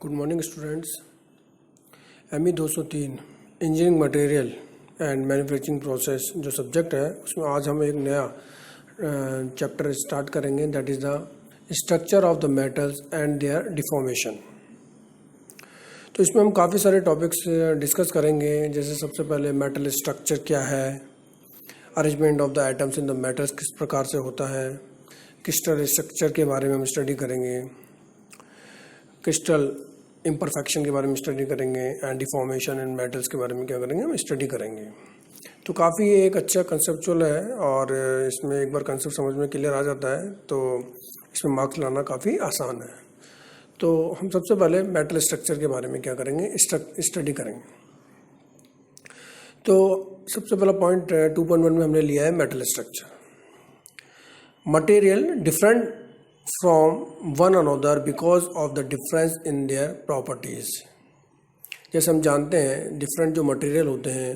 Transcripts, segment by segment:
Good morning students. ME 203 engineering material and manufacturing process जो subject है उसमें आज हम एक नया चैप्टर स्टार्ट करेंगे, that is the structure of the metals and their deformation. तो इसमें हम काफ़ी सारे टॉपिक्स डिस्कस करेंगे। जैसे सबसे पहले मेटल स्ट्रक्चर क्या है, arrangement of the items in the metals किस प्रकार से होता है, क्रिस्टल स्ट्रक्चर के बारे में हम स्टडी करेंगे, क्रिस्टल इम्परफेक्शन के बारे में स्टडी करेंगे एंड डिफॉर्मेशन एंड मेटल्स के बारे में क्या करेंगे, हम स्टडी करेंगे। तो काफ़ी एक अच्छा कंसेप्चुअल है और इसमें एक बार कंसेप्ट समझ में क्लियर आ जाता है तो इसमें मार्क्स लाना काफ़ी आसान है। तो हम सबसे पहले मेटल स्ट्रक्चर के बारे में क्या करेंगे, स्टडी करेंगे। तो सबसे पहला पॉइंट 2.1 में हमने लिया है metal structure. Material different from one another because of the difference in their properties। जैसे हम जानते हैं डिफरेंट जो मटेरियल होते हैं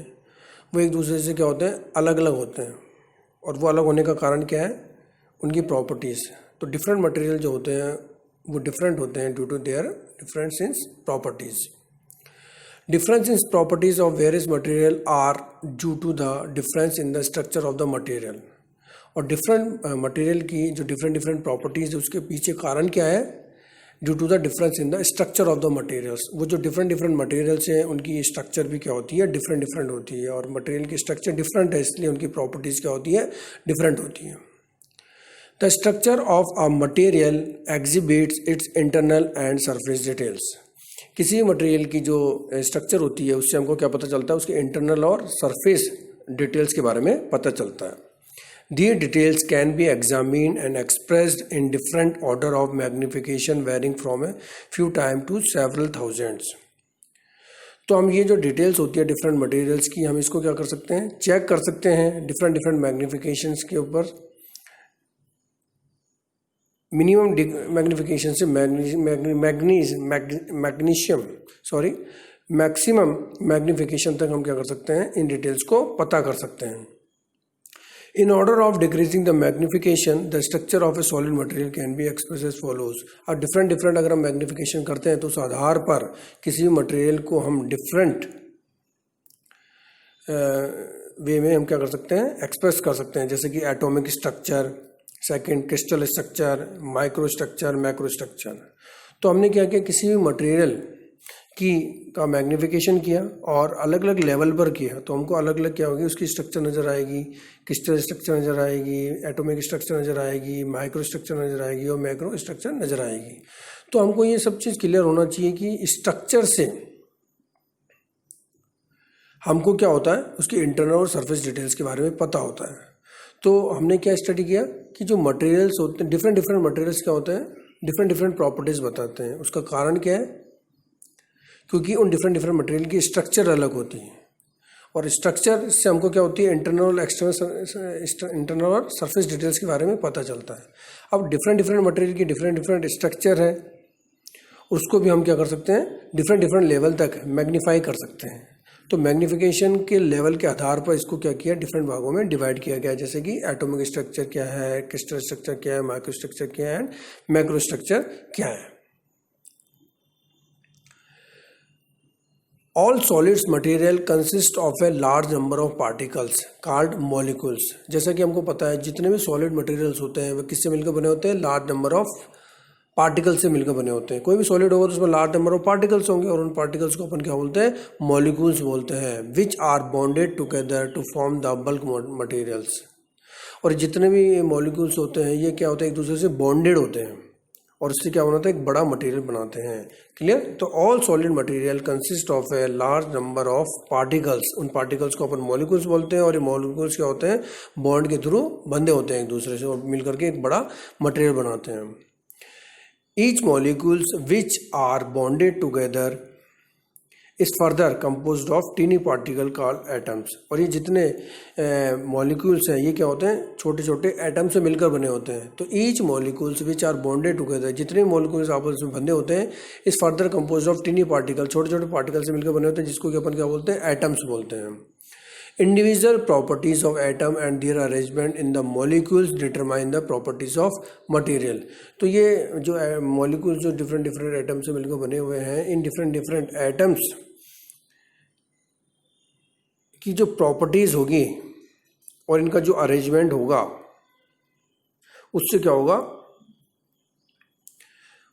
वो एक दूसरे से क्या होते हैं, अलग अलग होते हैं। और वो अलग होने का कारण क्या है, उनकी प्रॉपर्टीज़। तो डिफरेंट मटेरियल जो होते हैं वो डिफरेंट होते हैं due to their difference in properties. Difference in properties of various material are due to the difference in the structure of the material. और डिफरेंट मटेरियल की जो डिफरेंट प्रॉपर्टीज़ है उसके पीछे कारण क्या है, due to the difference in the structure of the materials. वो जो डिफरेंट मटेरियल्स हैं उनकी स्ट्रक्चर भी क्या होती है, डिफरेंट होती है। और मटेरियल की स्ट्रक्चर डिफरेंट है इसलिए उनकी प्रॉपर्टीज़ क्या होती है, डिफरेंट होती है। The structure of a material exhibits it's internal and surface details. किसी भी मटेरियल की जो स्ट्रक्चर होती है उससे हमको क्या पता चलता है, उसके इंटरनल और सरफेस डिटेल्स के बारे में पता चलता है। These details can be examined and expressed in different order of magnification varying from a few times to several thousands। तो हम ये जो डिटेल्स होती है डिफरेंट मटेरियल्स की, हम इसको क्या कर सकते हैं, चेक कर सकते हैं डिफरेंट मैग्निफिकेशंस के ऊपर। मिनिमम मैग्निफिकेशन से मैक्सिमम मैग्निफिकेशन तक हम क्या कर सकते हैं, इन डिटेल्स को पता कर सकते हैं। In order of decreasing the magnification, the structure of a solid material can be expressed as follows। अब डिफरेंट अगर हम मैग्निफिकेशन करते हैं तो उस आधार पर किसी भी मटेरियल को हम डिफरेंट वे में हम क्या कर सकते हैं, एक्सप्रेस कर सकते हैं। जैसे कि atomic structure, second crystal structure, micro structure, macro structure. तो हमने क्या किया, किसी भी मटेरियल का मैग्निफिकेशन किया और अलग अलग लेवल पर किया तो हमको अलग अलग क्या होगी, उसकी स्ट्रक्चर नज़र आएगी, क्रिस्टल स्ट्रक्चर नज़र आएगी, एटॉमिक स्ट्रक्चर नज़र आएगी, माइक्रो स्ट्रक्चर नज़र आएगी और मैक्रो स्ट्रक्चर नज़र आएगी। तो हमको ये सब चीज़ क्लियर होना चाहिए कि स्ट्रक्चर से हमको क्या होता है, उसकी इंटरनल और सरफेस डिटेल्स के बारे में पता होता है। तो हमने क्या स्टडी किया कि जो मटेरियल्स होते हैं डिफरेंट मटेरियल्स क्या होते हैं, डिफरेंट प्रॉपर्टीज़ बताते हैं। उसका कारण क्या है, क्योंकि उन डिफरेंट मटेरियल की स्ट्रक्चर अलग होती है और स्ट्रक्चर से हमको क्या होती है, इंटरनल और सरफेस डिटेल्स के बारे में पता चलता है। अब डिफरेंट मटेरियल की डिफरेंट स्ट्रक्चर है, उसको भी हम क्या कर सकते हैं, डिफरेंट लेवल तक मैग्नीफाई कर सकते हैं। तो मैग्नीफिकेशन के लेवल के आधार पर इसको क्या किया, डिफरेंट भागों में डिवाइड किया गया। जैसे कि एटॉमिक स्ट्रक्चर क्या है, क्रिस्टल स्ट्रक्चर क्या है, माइक्रो स्ट्रक्चर क्या है एंड मैक्रो स्ट्रक्चर क्या है। All solids material consist of a large number of particles called molecules। जैसा कि हमको पता है जितने भी सॉलिड मटेरियल्स होते हैं वो किससे मिलकर बने होते हैं, लार्ज नंबर ऑफ पार्टिकल से मिलकर बने होते हैं। कोई भी सॉलिड होगा तो उसमें लार्ज नंबर ऑफ पार्टिकल्स होंगे और उन पार्टिकल्स को अपन क्या बोलते हैं, मॉलिक्यूल्स बोलते हैं। Which are bonded together to form the bulk materials. और जितने भी मॉलिक्यूल्स होते हैं ये क्या होते हैं, एक दूसरे से बॉन्डेड होते हैं और इससे क्या बनाते हैं, एक बड़ा मटेरियल बनाते हैं। क्लियर। तो all solid material consist of a large number of particles. उन पार्टिकल्स को अपन मॉलिक्यूल्स बोलते हैं और ये मॉलिक्यूल्स क्या होते हैं, बॉन्ड के थ्रू बंधे होते हैं एक दूसरे से और मिलकर के एक बड़ा मटेरियल बनाते हैं। Each molecules which are bonded together is further composed of tiny particle called atoms. और ये जितने मॉलिक्यूल्स हैं ये क्या होते हैं, छोटे एटम से मिलकर बने होते हैं। तो each molecules which are bonded together, जितने मॉलिक्यूल्स आपस में बंधे होते हैं, is further composed of tiny particle, छोटे पार्टिकल से मिलकर बने होते हैं, जिसको कि अपन क्या बोलते हैं, एटम्स बोलते हैं। Individual properties of atom and their arrangement in the molecules determine the properties of material. तो ये जो molecules जो different atoms से मिलकर बने हुए हैं, इन different atoms की जो properties होगी और इनका जो arrangement होगा, उससे क्या होगा,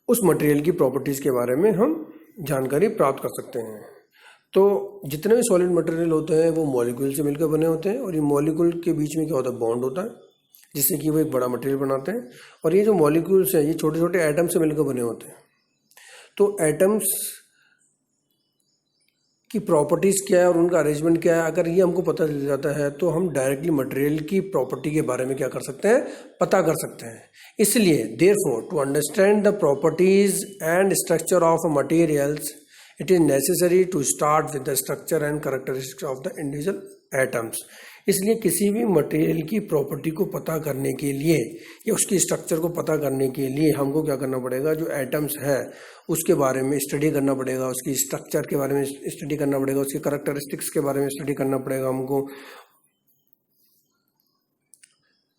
उस मटेरियल की प्रॉपर्टीज़ के बारे में हम जानकारी प्राप्त कर सकते हैं। तो जितने भी सॉलिड मटेरियल होते हैं वो मॉलिक्यूल से मिलकर बने होते हैं और ये मॉलिक्यूल के बीच में क्या होता है, बॉन्ड होता है, जिससे कि वो एक बड़ा मटेरियल बनाते हैं। और ये जो मॉलिक्यूल्स हैं ये छोटे छोटे एटम से मिलकर बने होते हैं। तो एटम्स की प्रॉपर्टीज़ क्या है और उनका अरेंजमेंट क्या है, अगर ये हमको पता चल जाता है तो हम डायरेक्टली मटेरियल की प्रॉपर्टी के बारे में क्या कर सकते हैं, पता कर सकते हैं। इसलिए therefore to understand the properties and structure of materials it is necessary to start with the structure and characteristics of the individual atoms. इसलिए किसी भी मटेरियल की प्रॉपर्टी को पता करने के लिए या उसकी स्ट्रक्चर को पता करने के लिए हमको क्या करना पड़ेगा, जो एटम्स है उसके बारे में स्टडी करना पड़ेगा, उसकी स्ट्रक्चर के बारे में स्टडी करना पड़ेगा, उसके कैरेक्टरिस्टिक्स के बारे में स्टडी करना पड़ेगा हमको,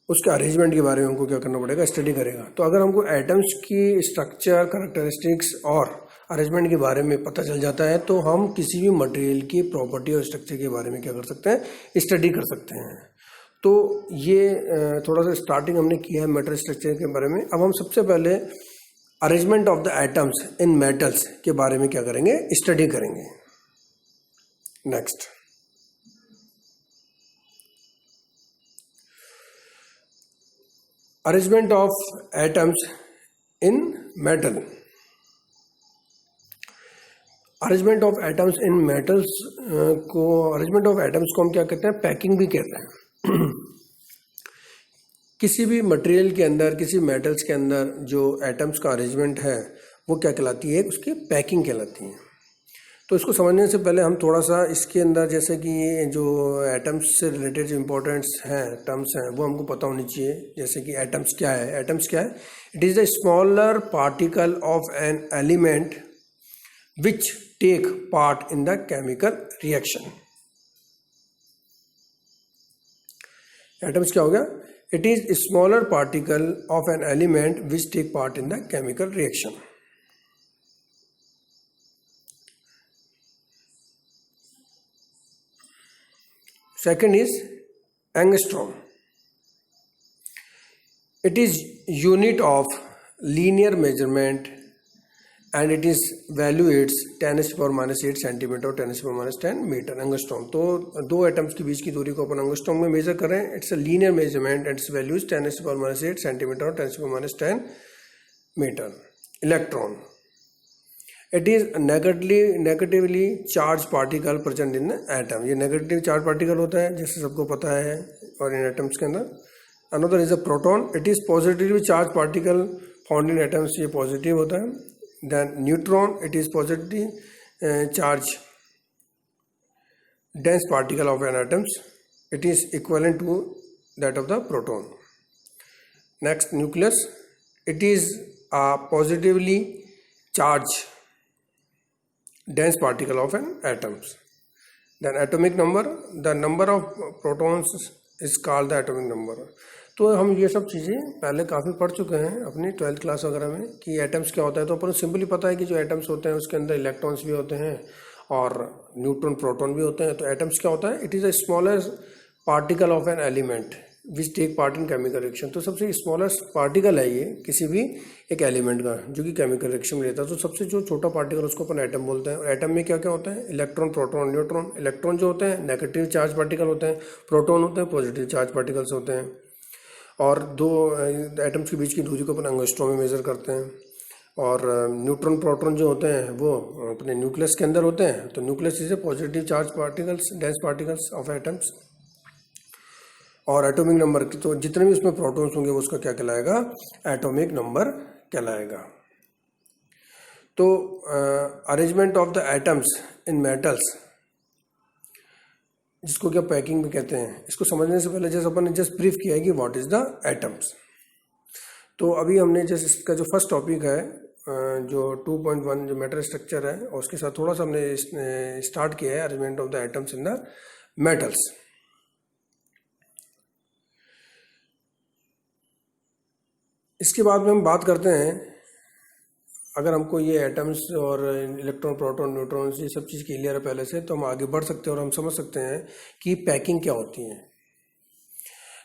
उसके अरेंजमेंट के बारे में हमको क्या करना पड़ेगा, स्टडी करेगा। तो अगर हमको एटम्स की स्ट्रक्चर, कैरेक्टरिस्टिक्स और अरेंजमेंट के बारे में पता चल जाता है तो हम किसी भी मटेरियल की प्रॉपर्टी और स्ट्रक्चर के बारे में क्या कर सकते हैं, स्टडी कर सकते हैं। तो ये थोड़ा सा स्टार्टिंग हमने किया है मैटर स्ट्रक्चर के बारे में। अब हम सबसे पहले arrangement of the atoms in metals के बारे में क्या करेंगे, स्टडी करेंगे। Next, arrangement of atoms in metal. Arrangement of atoms in metals को, अरेंजमेंट ऑफ एटम्स को हम क्या कहते हैं, पैकिंग भी कहते हैं। किसी भी मटेरियल के अंदर, किसी मेटल्स के अंदर जो एटम्स का अरेंजमेंट है वो क्या कहलाती है, उसकी पैकिंग कहलाती है। तो इसको समझने से पहले हम थोड़ा सा इसके अंदर, जैसे कि ये जो एटम्स से रिलेटेड जो इम्पोर्टेंट्स हैं, टर्म्स हैं, वो हमको पता होनी चाहिए। जैसे कि एटम्स क्या है, एटम्स क्या है, it is the smaller particle of an element which take part in the chemical reaction. Atoms क्या हो गया, it is a smaller particle of an element which take part in the chemical reaction. Second is angstrom. It is unit of linear measurement and it is value its 10⁻⁸ centimetre और 10⁻10 metre, angstrom. तो दो atoms के बीच की दूरी को अपन angstrom में measure करें। It's a linear measurement, it's values 10⁻⁸ centimetre और 10⁻10 metre. Electron, it is negatively charge particle present in the atom. ये नेगेटिव चार्ज पार्टिकल होता है, जैसे सबको पता है, और इन एटम्स के अंदर। Another is a proton, it is positively charge particle found in atoms, ये पॉजिटिव होता है। Then neutron, it is positive charge dense particle of an atoms, it is equivalent to that of the proton. Next, nucleus, it is a positively charged dense particle of an atoms. Then atomic number, the number of protons is called the atomic number. तो हम ये सब चीज़ें पहले काफ़ी पढ़ चुके हैं अपनी 12th क्लास वगैरह में कि एटम्स क्या होता है। तो अपन सिंपली पता है कि जो एटम्स होते हैं उसके अंदर इलेक्ट्रॉन्स भी होते हैं और न्यूट्रॉन, प्रोटॉन भी होते हैं। तो एटम्स क्या होता है, it is a smallest particle of an element which take part in chemical reaction. तो सबसे स्मॉलेस्ट पार्टिकल है ये किसी भी एक एलिमेंट का जो कि केमिकल रिएक्शन में रहता है। तो सबसे जो छोटा पार्टिकल उसको अपन एटम बोलते हैं। और एटम में क्या क्या होता है, इलेक्ट्रॉन, प्रोटॉन, न्यूट्रॉन। इलेक्ट्रॉन जो होते हैं नेगेटिव चार्ज पार्टिकल होते हैं, प्रोटॉन होते हैं पॉजिटिव चार्ज पार्टिकल्स होते हैं। और दो एटम्स के बीच की दूरी को अपन एंगस्ट्रॉम में मेज़र करते हैं। और न्यूट्रॉन, प्रोटॉन जो होते हैं वो अपने न्यूक्लियस के अंदर होते हैं। तो nucleus is a positive charge particles, dense particles of atoms. और एटॉमिक नंबर, तो जितने भी उसमें प्रोटॉन्स होंगे वो उसका क्या कहलाएगा, एटॉमिक नंबर कहलाएगा। तो arrangement of the atoms in metals, जिसको क्या पैकिंग भी कहते हैं, इसको समझने से पहले जैसे अपन ने जस्ट ब्रीफ किया है कि व्हाट इज़ द एटम्स। तो अभी हमने जैसे इसका जो फर्स्ट टॉपिक है जो 2.1 जो मैटर स्ट्रक्चर है, और उसके साथ थोड़ा सा हमने स्टार्ट किया है arrangement of the atoms in the metals. इसके बाद में हम बात करते हैं, अगर हमको ये एटम्स और इलेक्ट्रॉन प्रोटॉन न्यूट्रॉन ये सब चीज़ क्लियर है पहले से, तो हम आगे बढ़ सकते हैं और हम समझ सकते हैं कि पैकिंग क्या होती है।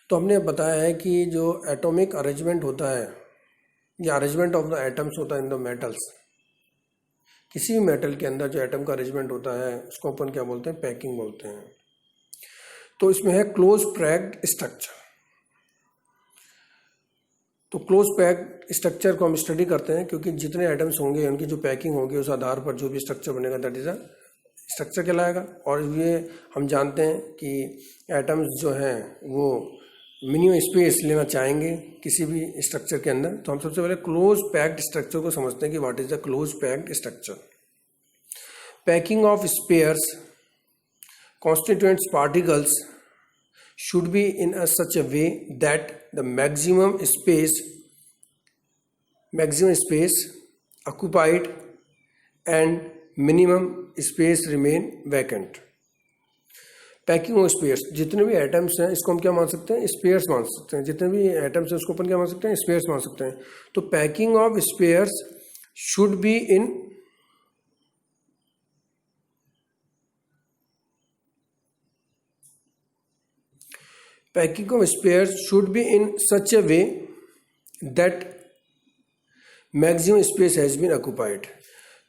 तो हमने बताया है कि जो एटॉमिक अरेंजमेंट होता है या अरेंजमेंट ऑफ द एटम्स होता है इन द मेटल्स, किसी भी मेटल के अंदर जो एटम का अरेंजमेंट होता है उसको अपन क्या बोलते हैं, पैकिंग बोलते हैं। तो इसमें है क्लोज पैक्ड स्ट्रक्चर। तो क्लोज पैक्ड स्ट्रक्चर को हम स्टडी करते हैं क्योंकि जितने एटम्स होंगे उनकी जो पैकिंग होगी उस आधार पर जो भी स्ट्रक्चर बनेगा दैट इज अ स्ट्रक्चर कहलाएगा। और ये हम जानते हैं कि एटम्स जो हैं वो मिनिमम स्पेस लेना चाहेंगे किसी भी स्ट्रक्चर के अंदर। तो हम सबसे पहले क्लोज पैक्ड स्ट्रक्चर को समझते हैं कि what is the close packed structure. Packing of spheres constituents particles should be in such a way that the maximum space occupied and minimum space remain vacant। Packing of spheres, जितने भी atoms हैं इसको हम क्या मान सकते हैं, spheres मान सकते हैं। जितने भी एटम्स हैं उसको अपन क्या मान सकते हैं, स्पेयर्स मान सकते हैं। तो packing of spheres should be in packing of spares should be in such a way that maximum space has been occupied।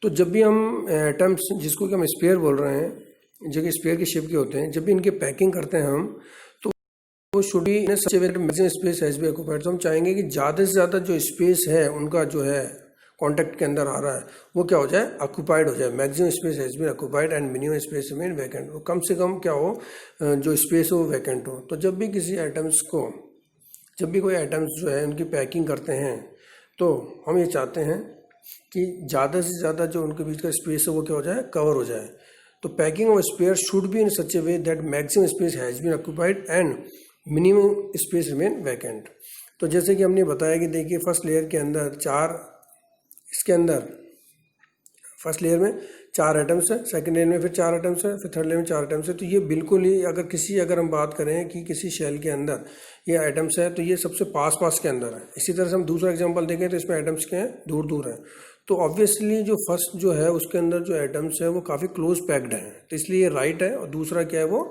तो जब भी हम एटम्स जिसको कि हम स्पेयर बोल रहे हैं, जो कि स्पेयर के शेप के होते हैं, जब भी इनके पैकिंग करते हैं हम, तो वो should be in such a way that maximum space has been occupied. तो हम चाहेंगे कि ज़्यादा से ज़्यादा जो स्पेस है उनका जो है कॉन्टैक्ट के अंदर आ रहा है वो क्या हो जाए, ऑक्युपाइड हो जाए। Maximum space has been occupied and minimum space remain vacant. कम से कम क्या हो, जो स्पेस हो वैकेंट हो। तो जब भी किसी एटम्स को, जब भी कोई एटम्स जो है उनकी पैकिंग करते हैं तो हम ये चाहते हैं कि ज़्यादा से ज़्यादा जो उनके बीच का स्पेस है वो क्या हो जाए, कवर हो जाए। तो packing of sphere should be in such a way that maximum space has been occupied and minimum space remain vacant. तो जैसे कि हमने बताया कि देखिए फर्स्ट लेयर के अंदर इसके अंदर फर्स्ट लेयर में 4 एटम्स है, सेकंड लेयर में फिर 4 एटम्स है, फिर थर्ड लेयर में 4 एटम्स है। तो ये बिल्कुल ही अगर हम बात करें कि किसी शेल के अंदर ये एटम्स है तो ये सबसे पास के अंदर है। इसी तरह से हम दूसरा एग्जांपल देखें तो इसमें एटम्स के हैं दूर हैं। तो ऑब्वियसली जो फर्स्ट जो है उसके अंदर जो एटम्स है वो काफ़ी क्लोज पैक्ड हैं, तो इसलिए ये राइट है, और दूसरा क्या है वो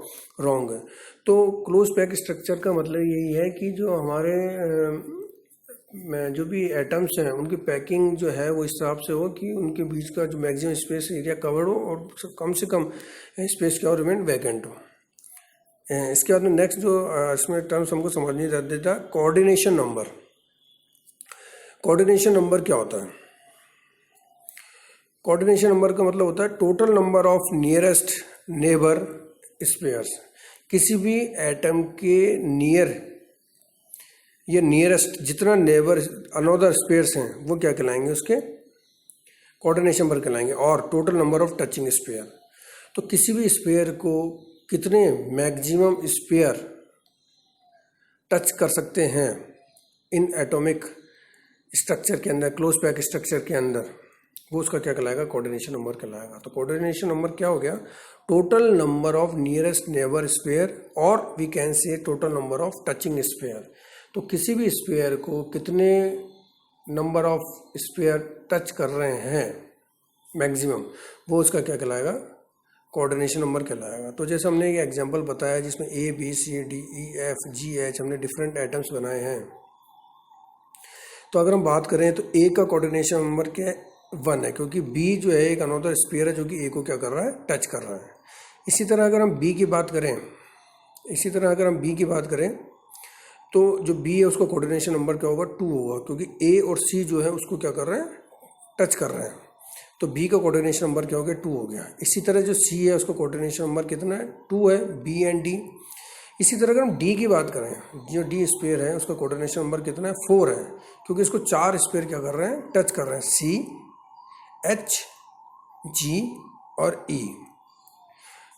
रॉन्ग है। तो क्लोज पैक्ड स्ट्रक्चर का मतलब यही है कि जो हमारे जो भी एटम्स हैं उनकी पैकिंग जो है वो इस हिसाब से हो कि उनके बीच का जो मैक्सिमम स्पेस एरिया कवर्ड हो और कम से कम स्पेस क्या हो, रिमेन वैकेंट हो। इसके बाद में नेक्स्ट जो इसमें टर्म्स हमको समझ नहीं देता, कोऑर्डिनेशन नंबर। कोऑर्डिनेशन नंबर क्या होता है? कोऑर्डिनेशन नंबर का मतलब होता है total number of nearest neighbour spheres. किसी भी एटम के ये नियरेस्ट जितना नेबर अनदर स्पेयर्स हैं वो क्या कहलाएंगे, उसके कोऑर्डिनेशन नंबर कहलाएंगे। और total number of touching sphere, तो किसी भी स्पेयर को कितने मैक्सिमम स्पेयर टच कर सकते हैं इन एटॉमिक स्ट्रक्चर के अंदर, क्लोज पैक स्ट्रक्चर के अंदर, वो उसका क्या कहलाएगा, कोऑर्डिनेशन नंबर कहलाएगा। तो कोऑर्डिनेशन नंबर क्या हो गया, total number of nearest neighbour sphere, और we can say total number of touching sphere. तो किसी भी स्पेयर को कितने नंबर ऑफ स्पेयर टच कर रहे हैं मैक्सिमम, वो उसका क्या कहलाएगा, कोऑर्डिनेशन नंबर कहलाएगा। तो जैसे हमने एक एग्जांपल बताया जिसमें A B C D E F G H हमने डिफरेंट एटम्स बनाए हैं। तो अगर हम बात करें तो A का कोऑर्डिनेशन नंबर क्या है, 1 है, क्योंकि B जो है एक अनदर स्पेयर है जो कि A को क्या कर रहा है, टच कर रहा है। इसी तरह अगर हम B की बात करें तो जो B है उसका कोऑर्डिनेशन नंबर क्या होगा, 2 होगा, क्योंकि A और C जो है उसको क्या कर रहे हैं, टच कर रहे हैं। तो B का कोऑर्डिनेशन नंबर क्या हो गया, 2 हो गया। इसी तरह जो C है उसका कोऑर्डिनेशन नंबर कितना है, 2 है, B एंड D। इसी तरह अगर हम D की बात करें, जो D स्पेयर है उसका कोऑर्डिनेशन नंबर कितना है, 4 है, क्योंकि इसको 4 स्पेयर क्या कर रहे हैं, टच कर रहे हैं, C H G और E।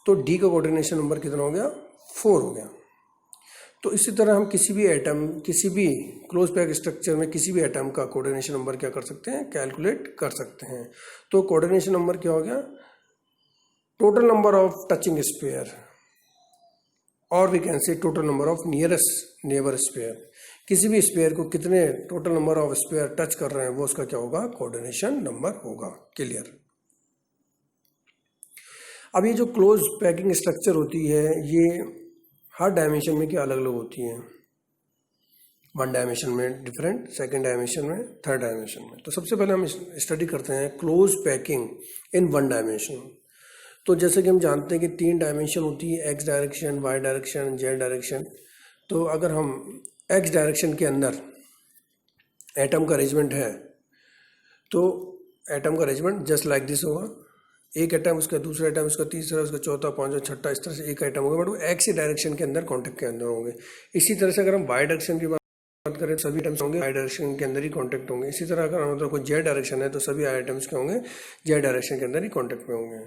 तो D का कोऑर्डिनेशन नंबर कितना हो गया, 4 हो गया। तो इसी तरह हम किसी भी क्लोज पैक स्ट्रक्चर में किसी भी एटम का कोऑर्डिनेशन नंबर क्या कर सकते हैं, कैलकुलेट कर सकते हैं। तो कोऑर्डिनेशन नंबर क्या हो गया, total number of touching sphere, और we can say total number of nearest neighbour sphere. किसी भी स्पेयर को कितने total number of sphere touch कर रहे हैं वो उसका क्या होगा, कोऑर्डिनेशन नंबर होगा। क्लियर। अब ये जो क्लोज पैकिंग स्ट्रक्चर होती है ये हर डायमेंशन में क्या अलग अलग होती है, 1 डायमेंशन में डिफरेंट, 2nd डायमेंशन में, 3rd डायमेंशन में। तो सबसे पहले हम स्टडी करते हैं क्लोज पैकिंग इन 1 डायमेंशन। तो जैसे कि हम जानते हैं कि 3 डायमेंशन होती है, X direction, Y direction, Z direction. तो अगर हम एक्स डायरेक्शन के अंदर एटम का अरेंजमेंट है तो एटम का अरेंजमेंट जस्ट लाइक दिस होगा, एक एटम, उसका दूसरा एटम, उसका तीसरा, उसका चौथा, पांचवा, छठा, इस तरह से एक एटम होगा, बट वो एक्स डायरेक्शन के अंदर कॉन्टेक्ट के अंदर होंगे। इसी तरह से अगर हम वाई डायरेक्शन की बात करें सभी आइटम्स होंगे वाई डायरेक्शन के अंदर ही कॉन्टेक्ट होंगे। इसी तरह अगर मतलब कोई जेड डायरेक्शन है तो सभी आइटम्स के होंगे जेड डायरेक्शन के अंदर ही कॉन्टेक्ट में होंगे।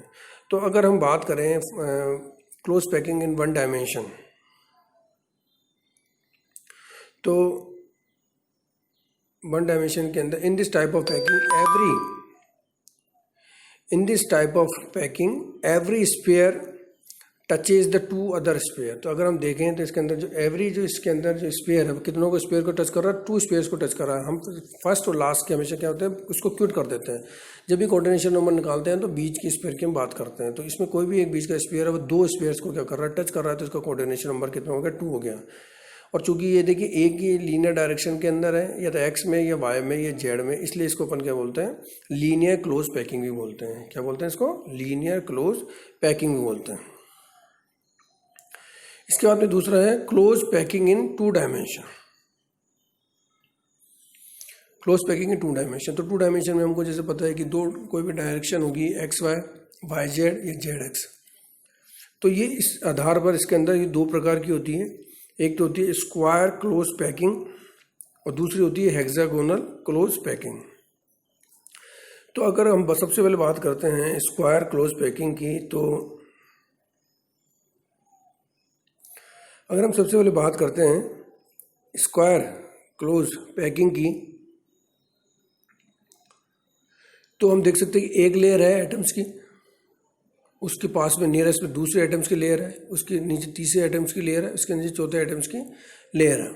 तो अगर हम बात करें क्लोज पैकिंग इन 1 डायमेंशन, तो 1 डायमेंशन के अंदर in this type of packing every sphere touches the 2 other sphere. तो अगर हम देखें तो इसके अंदर जो इसके अंदर जो स्पेयर है वो कितनों को स्पेयर को टच कर रहा है, 2 स्पेयर्स को टच कर रहा है। हम फर्स्ट और लास्ट के हमेशा क्या होते हैं उसको क्यूट कर देते हैं। जब भी कोऑर्डिनेशन नंबर निकालते हैं तो बीच की स्पेयर की हम बात करते हैं। तो इसमें कोई भी एक बीच का स्पेयर है वो 2 स्पेयर्स को क्या कर रहा है, टच कर रहा है, तो इसका कोऑर्डिनेशन नंबर कितना हो गया, 2 हो गया। और चूंकि ये देखिए एक ही लीनियर डायरेक्शन के अंदर है, या तो एक्स में या वाई में या जेड में, इसलिए इसको अपन क्या बोलते हैं, लीनियर क्लोज पैकिंग भी बोलते हैं। क्या बोलते हैं इसको, लीनियर क्लोज पैकिंग भी बोलते हैं। इसके बाद में दूसरा है close packing in 2 dimension. Close packing in 2 dimension, तो 2 डायमेंशन में हमको जैसे पता है कि कोई भी डायरेक्शन होगी एक्स वाई, वाई जेड या जेड एक्स। तो ये इस आधार पर इसके अंदर ये 2 प्रकार की होती है। एक तो होती है स्क्वायर क्लोज पैकिंग और दूसरी होती है हेक्सागोनल क्लोज पैकिंग। तो अगर हम सबसे पहले बात करते हैं स्क्वायर क्लोज पैकिंग की, तो अगर हम सबसे पहले बात करते हैं स्क्वायर क्लोज पैकिंग की, तो हम देख सकते हैं कि एक लेयर है एटम्स की, उसके पास में नियरेस्ट में दूसरे एटम्स की लेयर है, उसके नीचे तीसरे एटम्स की लेयर है, उसके नीचे चौथे एटम्स की लेयर है।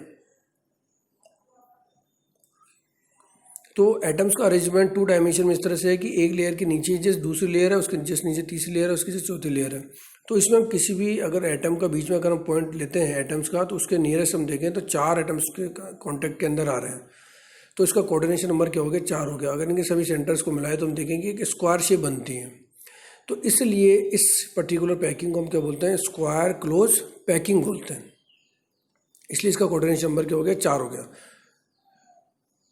तो एटम्स का अरेंजमेंट 2 डायमेंशन में इस तरह से है कि एक लेयर के नीचे जैसे दूसरी लेयर है, उसके जस्ट नीचे तीसरी लेयर है, उसके जैसे चौथी लेयर है। तो इसमें हम किसी भी अगर एटम का बीच में अगर हम पॉइंट लेते हैं एटम्स का, तो उसके नियरेस्ट हम देखें तो 4 एटम्स के कॉन्टेक्ट के अंदर आ रहे हैं, तो इसका कोऑर्डिनेशन नंबर क्या हो गया, 4 हो गया। अगर इनके सभी सेंटर्स को मिलाए तो हम देखेंगे कि स्क्वायर शेप बनती है। तो इसलिए इस पर्टिकुलर पैकिंग को हम क्या बोलते हैं, स्क्वायर क्लोज पैकिंग बोलते हैं। इसलिए इसका कोऑर्डिनेशन नंबर क्या हो गया, 4 हो गया।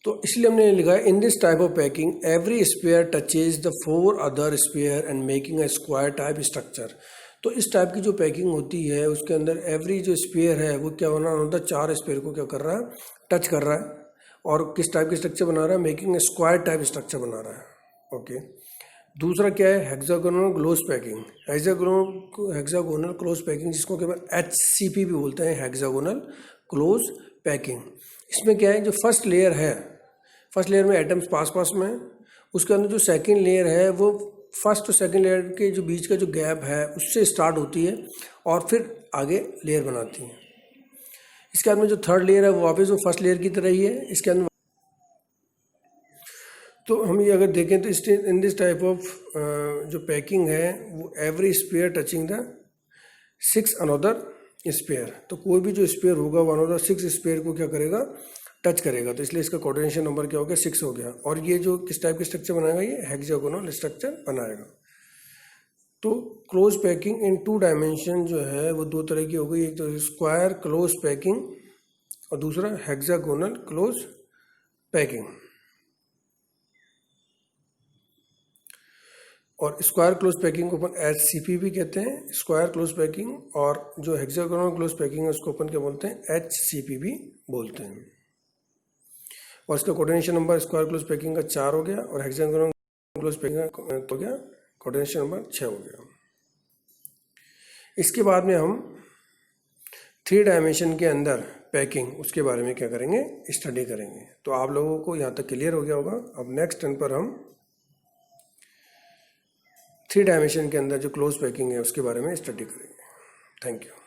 तो इसलिए हमने लिखा है in this type of packing every sphere touches the 4 other sphere and making a square type structure. तो इस टाइप की जो पैकिंग होती है उसके अंदर एवरी जो स्पेयर है वो क्या होना होता है, 4 स्पेयर को क्या कर रहा है, टच कर रहा है। और किस टाइप की स्ट्रक्चर बना रहा है, making a square type structure बना रहा है। ओके। दूसरा क्या है, hexagonal close packing. Hexagonal close packing जिसको केवल HCP भी बोलते हैं, हेक्सागोनल क्लोज पैकिंग। इसमें क्या है, जो फर्स्ट लेयर है, फर्स्ट लेयर में एटम्स पास पास में, उसके अंदर जो सेकंड लेयर है वो फर्स्ट और सेकंड लेयर के जो बीच का जो गैप है उससे स्टार्ट होती है और फिर आगे लेयर बनाती है। इसके बाद में जो थर्ड लेयर है वो वापस वो फर्स्ट लेयर की तरह ही है। इसके अंदर तो हम ये अगर देखें तो इन दिस टाइप ऑफ जो पैकिंग है वो every sphere touching the 6 another sphere. तो कोई भी जो स्पेयर होगा वो अनदर 6 स्पेयर को क्या करेगा, टच करेगा। तो इसलिए इसका कोऑर्डिनेशन नंबर क्या हो गया, 6 हो गया। और ये जो किस टाइप की स्ट्रक्चर बनाएगा, ये हेक्सागोनल स्ट्रक्चर बनाएगा। तो क्लोज पैकिंग इन 2 डायमेंशन जो है वो 2 तरह की हो गई, एक तो स्क्वायर क्लोज पैकिंग और दूसरा हेक्सागोनल क्लोज पैकिंग। और स्क्वायर क्लोज पैकिंग को अपन HCP भी कहते हैं, स्क्वायर क्लोज पैकिंग, और जो हेक्सागोनल क्लोज पैकिंग है उसको अपन क्या बोलते हैं, HCP भी बोलते हैं। और इसका coordination number square close packing का 4 हो गया और हेक्सागोनल क्लोज पैकिंग का हो गया कोऑर्डिनेशन नंबर 6 हो गया। इसके बाद में हम 3 डायमेंशन के अंदर पैकिंग उसके बारे में क्या करेंगे, स्टडी करेंगे। तो आप लोगों को यहाँ तक क्लियर हो गया होगा। अब नेक्स्ट टर्न पर हम 3 डायमेंशन के अंदर जो क्लोज पैकिंग है उसके बारे में स्टडी करेंगे। Thank you.